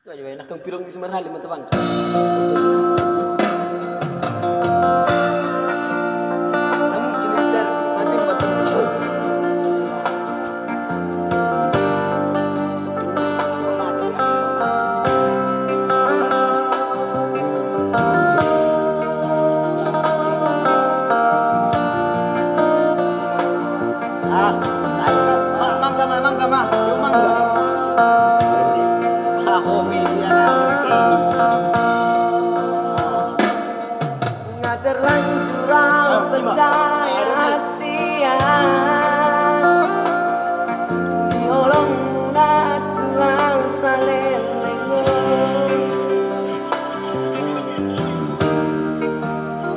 Kaya enak tong pirong di Semarang teman-teman. Namun kini dari nanti batu. Mangga, yung mangga. Hobi dia nggak terlanjur percaya sia diolong na tuang saleleng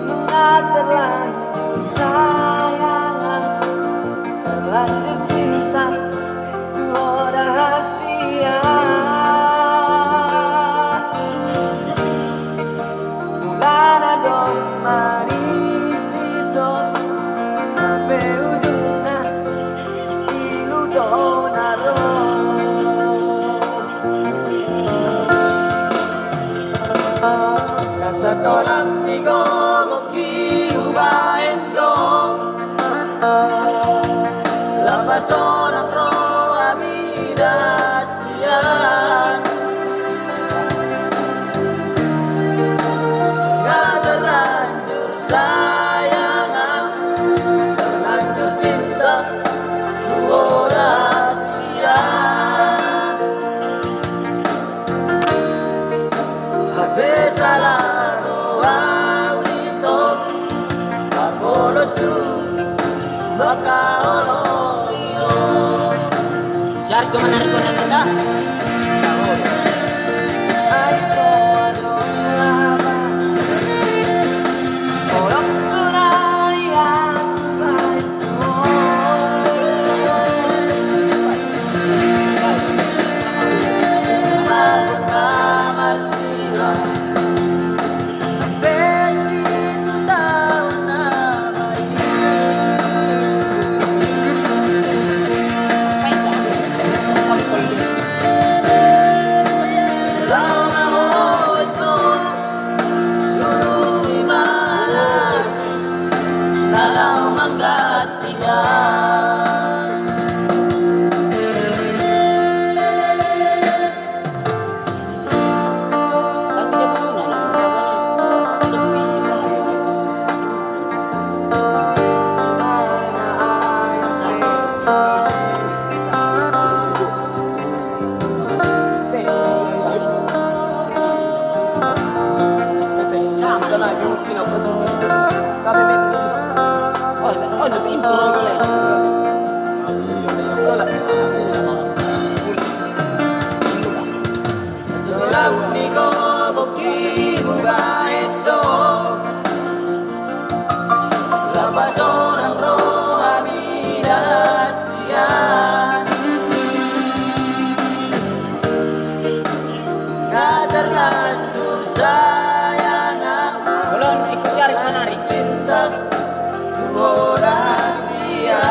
nggak terlanjur sayang terlanjur cinta tuh rahasia. Nasa tolak tigo koki ubahin dong lapas orang roh amidasian gak terlanjur sayang terlanjur cinta dua rahasia habis salah baka orang yo Charles do menarik konan anda ay solo lava orang tunaya baito bangun kamar sira orang roh amidasian gak terlanjur sayang belum ikut si Aris menarik cinta dua rahasia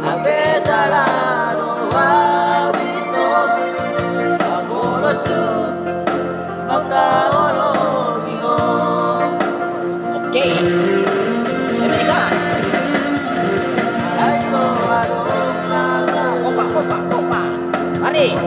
habis salah doa itu aku lesu maka okay. Kopa. Aris.